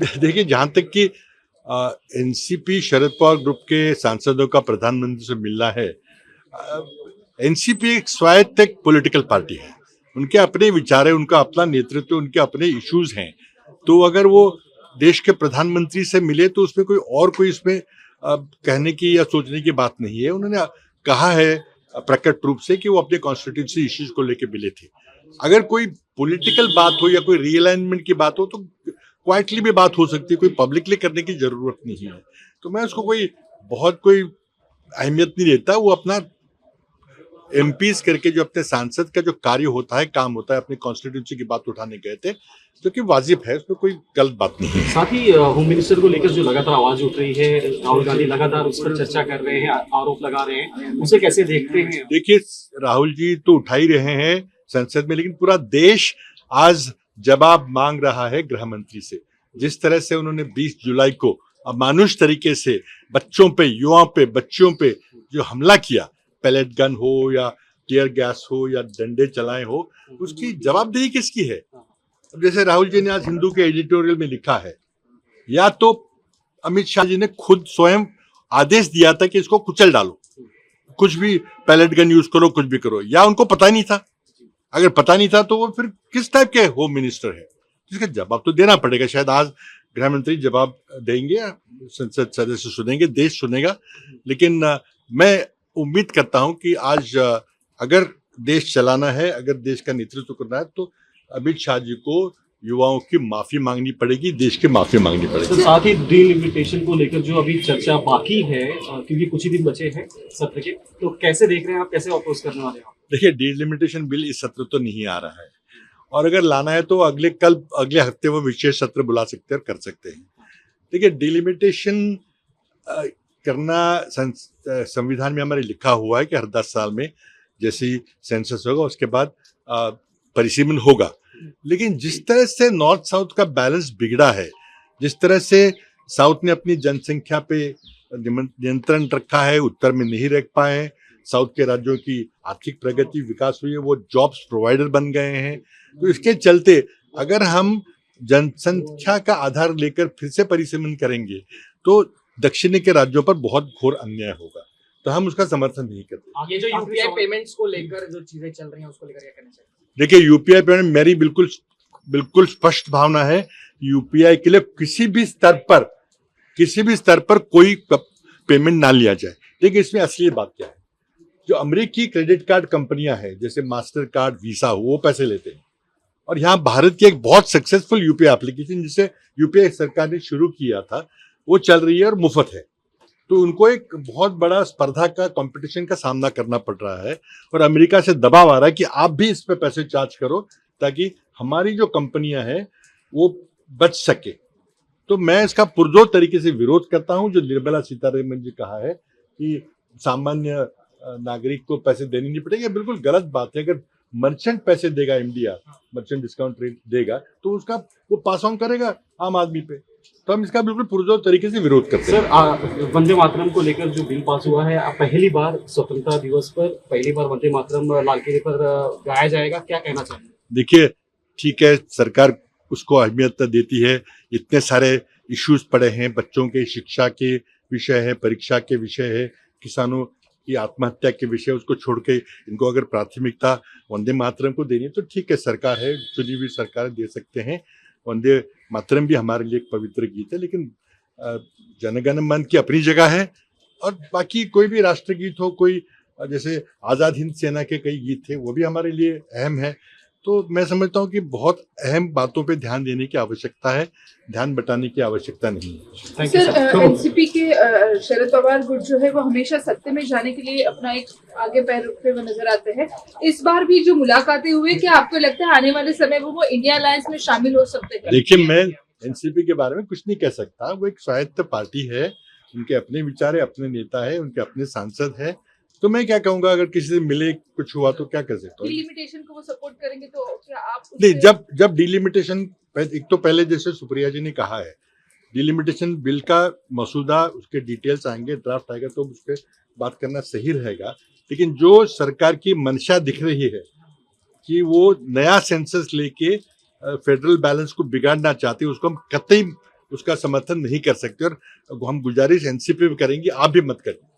देखिए, जहाँ तक कि एनसीपी शरद पवार ग्रुप के सांसदों का प्रधानमंत्री से मिलना है, एनसीपी एक स्वायत्त एक पॉलिटिकल पार्टी है। उनके अपने विचार है, उनका अपना नेतृत्व, उनके अपने इश्यूज हैं। तो अगर वो देश के प्रधानमंत्री से मिले तो उसमें कोई इसमें कहने की या सोचने की बात नहीं है। उन्होंने कहा है प्रकट रूप से कि वो अपने कॉन्स्टिट्यूंसी इश्यूज को लेकर मिले थे। अगर कोई पॉलिटिकल बात हो या कोई रीअलाइनमेंट की बात हो तो क्वाइटली भी बात हो सकती है, कोई पब्लिकली करने की जरूरत नहीं है। तो मैं उसको कोई अहमियत नहीं देता। वो अपना एमपीज करके जो अपने सांसद का जो कार्य होता है, काम होता है, अपनी कॉन्स्टिट्यूंसी की बात उठाने गए थे, जो कि वाजिब है, उसमें कोई गलत बात नहीं है। साथ ही होम मिनिस्टर को लेकर जो लगातार आवाज उठ रही है, राहुल गांधी लगातार उस पर चर्चा कर रहे हैं, आरोप लगा रहे हैं, उसे कैसे देखते हैं? देखिए, राहुल जी तो उठा ही रहे हैं संसद में, लेकिन पूरा देश आज जवाब मांग रहा है गृह मंत्री से। जिस तरह से उन्होंने 20 जुलाई को अमानुष तरीके से बच्चों पे, युवाओं पे, बच्चों पे जो हमला किया, पैलेट गन हो या टीयर गैस हो या डंडे चलाए हो, उसकी जवाबदेही किसकी है? अब जैसे राहुल जी ने आज हिंदू के एडिटोरियल में लिखा है, या तो अमित शाह जी ने खुद स्वयं आदेश दिया था कि इसको कुचल डालो, कुछ भी पैलेट गन यूज करो, कुछ भी करो, या उनको पता ही नहीं था। अगर पता नहीं था तो वो फिर किस टाइप के होम मिनिस्टर है? इसका जवाब तो देना पड़ेगा। शायद आज गृह मंत्री जवाब देंगे, संसद सदस्य सुनेंगे, देश सुनेगा। लेकिन मैं उम्मीद करता हूं कि आज अगर देश चलाना है, अगर देश का नेतृत्व करना है, तो अमित शाह जी को युवाओं की माफी मांगनी पड़ेगी, देश की माफी मांगनी पड़ेगी। तो साथ ही डिलिमिटेशन को लेकर जो अभी चर्चा बाकी है, क्योंकि कुछ ही दिन बचे हैं सत्र के, तो कैसे देख रहे हैं आप, कैसे अपोज करने वाले हैं? देखिए, डिलिमिटेशन बिल इस सत्र तो नहीं आ रहा है, और अगर लाना है तो अगले हफ्ते वो विशेष सत्र बुला सकते हैं और कर सकते हैं। देखिए, डिलिमिटेशन करना संविधान में हमारे लिखा हुआ है कि हर 10 साल में जैसे ही सेंसस होगा उसके बाद परिसीमन होगा। लेकिन जिस तरह से नॉर्थ साउथ का बैलेंस बिगड़ा है, जिस तरह से साउथ ने अपनी जनसंख्या पे नियंत्रण रखा है, उत्तर में नहीं रख पाए, साउथ के राज्यों की आर्थिक प्रगति, विकास हुई है, वो जॉब्स प्रोवाइडर बन गए हैं। तो इसके चलते अगर हम जनसंख्या का आधार लेकर फिर से परिसीमन करेंगे तो दक्षिण के राज्यों पर बहुत घोर अन्याय होगा। तो हम उसका समर्थन नहीं करते। आगे जो यूपीआई पेमेंट्स को लेकर जो चीजें चल रही हैं उसको लेकर क्या कहना चाहिए? देखिए, यूपीआई पेमेंट मेरी बिल्कुल स्पष्ट भावना है, यूपीआई के लिए किसी भी स्तर पर कोई पेमेंट ना लिया जाए। देखिए, इसमें असली बात क्या है, जो अमेरिकी क्रेडिट कार्ड कंपनियां हैं, जैसे मास्टर कार्ड, वीसा हो, वो पैसे लेते हैं। और यहाँ भारत की एक बहुत सक्सेसफुल यूपीआई एप्लीकेशन, जिसे यूपीआई सरकार ने शुरू किया था, वो चल रही है और मुफ्त है। तो उनको एक बहुत बड़ा स्पर्धा का, कंपटीशन का सामना करना पड़ रहा है, और अमेरिका से दबाव आ रहा है कि आप भी इस पे पैसे चार्ज करो ताकि हमारी जो कंपनियां हैं वो बच सके। तो मैं इसका पुरजोर तरीके से विरोध करता हूं। जो निर्मला सीतारमण जी कहा है कि सामान्य नागरिक को पैसे देने नहीं पड़ेंगे, बिल्कुल गलत बात है। अगर मर्चेंट पैसे देगा, इंडिया मर्चेंट डिस्काउंट रेट देगा, तो उसका वो पास ऑन करेगा आम आदमी पे। तो हम इसका बिल्कुल पुरजोर तरीके से विरोध करते हैं। सर, वंदे मातरम को लेकर जो बिल पास हुआ है, पहली बार स्वतंत्रता दिवस पर पहली बार वंदे मातरम लाल किले पर गाया जाएगा, क्या कहना चाहिए? देखिए, ठीक है, सरकार उसको अहमियत देती है। इतने सारे इश्यूज पड़े हैं, बच्चों के शिक्षा के विषय है, परीक्षा के विषय है, किसानों की आत्महत्या के विषय, उसको छोड़ के इनको अगर प्राथमिकता वंदे मातरम को देनी है तो ठीक है, सरकार है, चुनी हुई सरकार दे सकते हैं। वंदे मातरम भी हमारे लिए एक पवित्र गीत है, लेकिन जनगण मन की अपनी जगह है, और बाकी कोई भी राष्ट्रगीत हो, कोई जैसे आजाद हिंद सेना के कई गीत थे, वो भी हमारे लिए अहम है। तो मैं समझता हूँ कि बहुत अहम बातों पे ध्यान देने की आवश्यकता है, ध्यान बटाने की आवश्यकता नहीं है। सर, एनसीपी के शरद पवार गुट जो है वो हमेशा सत्ते में जाने के लिए अपना एक आगे पैर रखते हुए नजर आते हैं। इस बार भी जो मुलाकातें हुई, क्या आपको लगता है आने वाले समय में वो इंडिया अलायंस में शामिल हो सकते हैं? देखिए, मैं एनसीपी के बारे में कुछ नहीं कह सकता। वो एक स्वायत्त पार्टी है, उनके अपने विचार है, अपने नेता है, उनके अपने सांसद है। तो मैं क्या कहूंगा, अगर किसी से मिले, कुछ हुआ तो क्या कर सकता हूँ? डिलिमिटेशन को वो सपोर्ट करेंगे तो क्या आप नहीं, जब डिलिमिटेशन, एक तो पहले जैसे सुप्रिया जी ने कहा है, डिलिमिटेशन बिल का मसूदा, उसके डिटेल्स आएंगे, ड्राफ्ट आएगा तो उस पर बात करना सही रहेगा। लेकिन जो सरकार की मंशा दिख रही है कि वो नया सेंसस लेके फेडरल बैलेंस को बिगाड़ना चाहती है, उसको हम कतई उसका समर्थन नहीं कर सकते। और हम गुजारिश एनसीपी में करेंगे, आप भी मत करें।